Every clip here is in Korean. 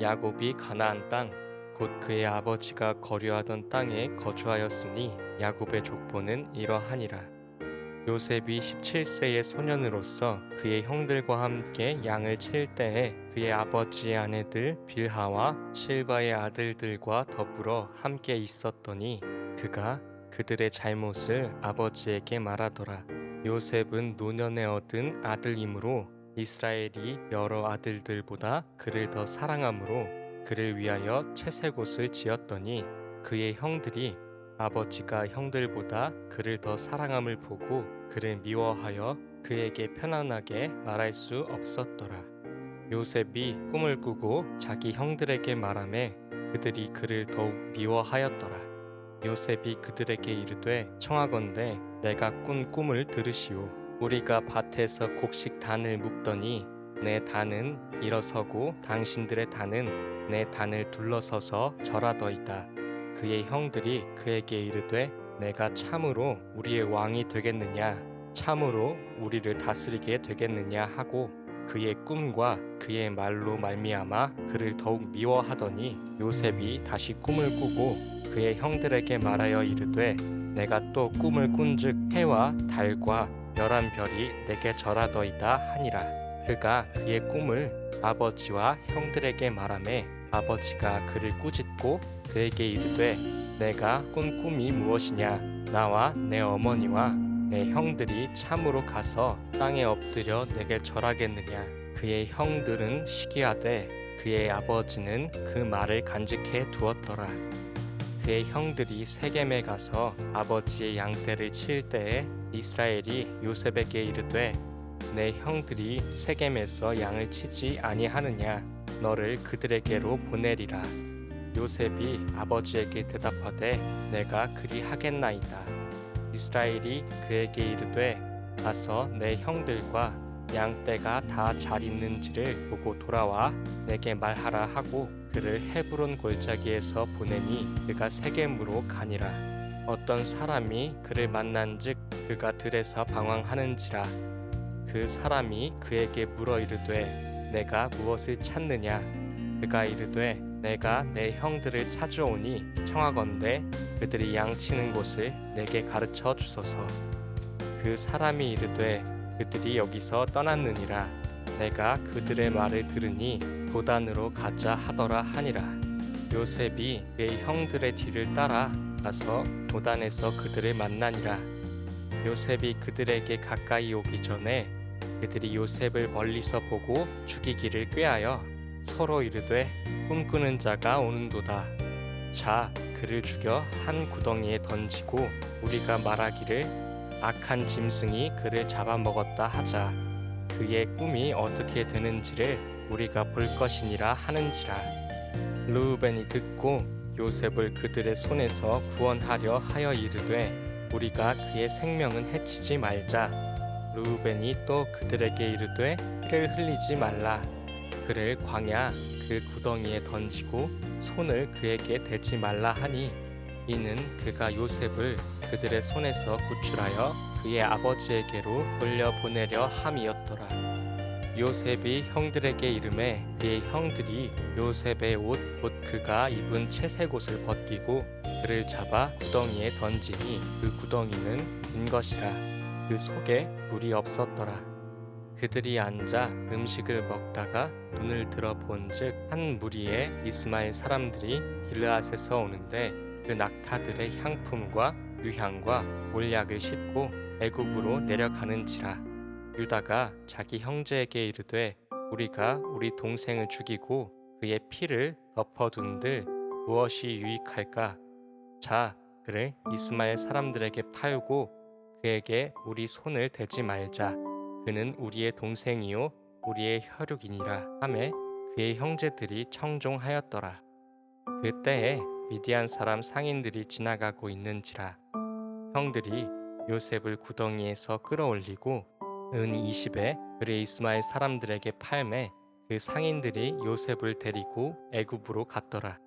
야곱이 가나안 땅, 곧 그의 아버지가 거류하던 땅에 거주하였으니 야곱의 족보는 이러하니라. 요셉이 17세의 소년으로서 그의 형들과 함께 양을 칠 때에 그의 아버지의 아내들 빌하와 실바의 아들들과 더불어 함께 있었더니 그가 그들의 잘못을 아버지에게 말하더라. 요셉은 노년에 얻은 아들이므로 이스라엘이 여러 아들들보다 그를 더 사랑하므로 그를 위하여 채색옷을 지었더니 그의 형들이 아버지가 형들보다 그를 더 사랑함을 보고 그를 미워하여 그에게 편안하게 말할 수 없었더라. 요셉이 꿈을 꾸고 자기 형들에게 말하매 그들이 그를 더욱 미워하였더라. 요셉이 그들에게 이르되 청하건대 내가 꾼 꿈을 들으시오. 우리가 밭에서 곡식 단을 묶더니 내 단은 일어서고 당신들의 단은 내 단을 둘러서서 절하더이다. 그의 형들이 그에게 이르되 내가 참으로 우리의 왕이 되겠느냐 참으로 우리를 다스리게 되겠느냐 하고 그의 꿈과 그의 말로 말미암아 그를 더욱 미워하더니 요셉이 다시 꿈을 꾸고 그의 형들에게 말하여 이르되 내가 또 꿈을 꾼즉 해와 달과 열한 별이 내게 절하더이다 하니라. 그가 그의 꿈을 아버지와 형들에게 말하매 아버지가 그를 꾸짖고 그에게 이르되 내가 꾼 꿈이 무엇이냐 나와 내 어머니와 내 형들이 참으로 가서 땅에 엎드려 내게 절하겠느냐. 그의 형들은 시기하되 그의 아버지는 그 말을 간직해 두었더라. 그의 형들이 세겜에 가서 아버지의 양떼를 칠 때에 이스라엘이 요셉에게 이르되 내 형들이 세겜에서 양을 치지 아니하느냐 너를 그들에게로 보내리라. 요셉이 아버지에게 대답하되 내가 그리하겠나이다. 이스라엘이 그에게 이르되 가서 내 형들과 양떼가 다 잘 있는지를 보고 돌아와 내게 말하라 하고 그를 헤브론 골짜기에서 보내니 그가 세겜으로 가니라. 어떤 사람이 그를 만난즉 그가 들에서 방황하는지라. 그 사람이 그에게 물어 이르되 내가 무엇을 찾느냐. 그가 이르되 내가 내 형들을 찾으오니 청하건대 그들이 양치는 곳을 내게 가르쳐 주소서. 그 사람이 이르되 그들이 여기서 떠났느니라. 내가 그들의 말을 들으니 도단으로 가자 하더라 하니라. 요셉이 그의 형들의 뒤를 따라 가서 도단에서 그들을 만나니라. 요셉이 그들에게 가까이 오기 전에 그들이 요셉을 멀리서 보고 죽이기를 꾀하여 서로 이르되 꿈꾸는 자가 오는도다. 자 그를 죽여 한 구덩이에 던지고 우리가 말하기를 악한 짐승이 그를 잡아먹었다 하자. 그의 꿈이 어떻게 되는지를 우리가 볼 것이니라 하는지라. 르우벤이 듣고 요셉을 그들의 손에서 구원하려 하여 이르되 우리가 그의 생명은 해치지 말자. 르우벤이 또 그들에게 이르되 피를 흘리지 말라. 그를 광야 그 구덩이에 던지고 손을 그에게 대지 말라 하니 이는 그가 요셉을 그들의 손에서 구출하여 그의 아버지에게로 돌려보내려 함이었더라. 요셉이 형들에게 이르매 그의 형들이 요셉의 옷 곧 그가 입은 채색옷을 벗기고 그를 잡아 구덩이에 던지니 그 구덩이는 빈 것이라. 그 속에 물이 없었더라. 그들이 앉아 음식을 먹다가 눈을 들어 본즉 한 무리의 이스마엘 사람들이 길르앗에서 오는데 그 낙타들의 향품과 유향과 몰약을 싣고 애굽으로 내려가는지라. 유다가 자기 형제에게 이르되 우리가 우리 동생을 죽이고 그의 피를 덮어둔들 무엇이 유익할까? 자 그를 이스마엘 사람들에게 팔고 그에게 우리 손을 대지 말자. 그는 우리의 동생이요 우리의 혈육이니라 하매 그의 형제들이 청종하였더라. 그때에 미디안 사람 상인들이 지나가고 있는지라. 형들이 요셉을 구덩이에서 끌어올리고 은 20에 그의 이스마엘 사람들에게 팔매 그 상인들이 요셉을 데리고 애굽으로 갔더라.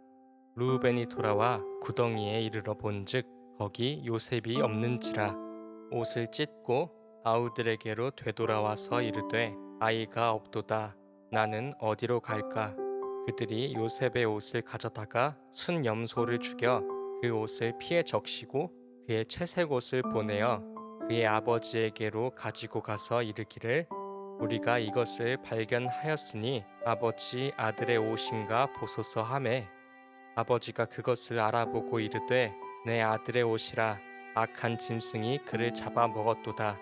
르우벤이 돌아와 구덩이에 이르러 본즉 거기 요셉이 없는지라. 옷을 찢고 아우들에게로 되돌아와서 이르되 아이가 없도다. 나는 어디로 갈까? 그들이 요셉의 옷을 가져다가 순염소를 죽여 그 옷을 피에 적시고 그의 채색 옷을 보내어 그의 아버지에게로 가지고 가서 이르기를 우리가 이것을 발견하였으니 아버지 아들의 옷인가 보소서 하매 아버지가 그것을 알아보고 이르되 내 아들의 옷이라 악한 짐승이 그를 잡아 먹었도다.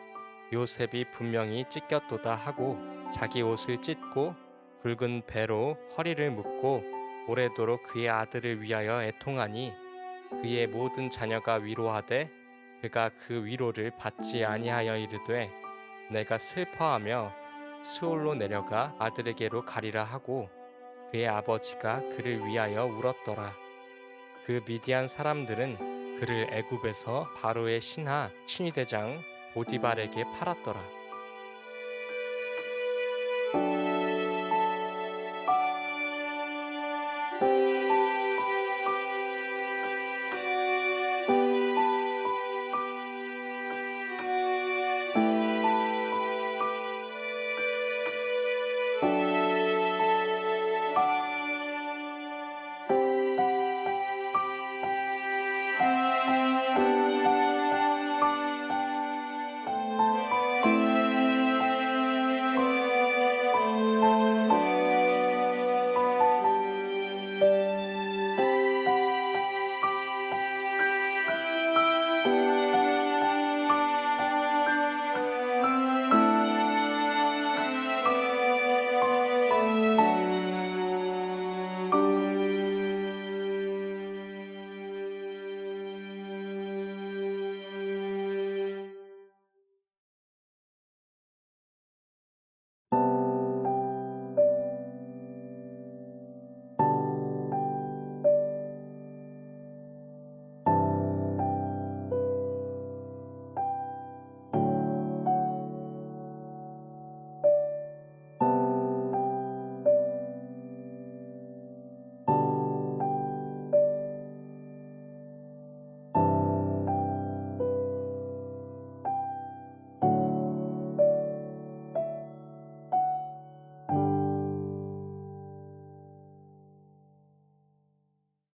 요셉이 분명히 찢겼도다 하고 자기 옷을 찢고 굵은 배로 허리를 묶고 오래도록 그의 아들을 위하여 애통하니 그의 모든 자녀가 위로하되 그가 그 위로를 받지 아니하여 이르되 내가 슬퍼하며 스올로 내려가 아들에게로 가리라 하고 그의 아버지가 그를 위하여 울었더라. 그 미디안 사람들은 그를 애굽에서 바로의 신하 친위대장 보디발에게 팔았더라.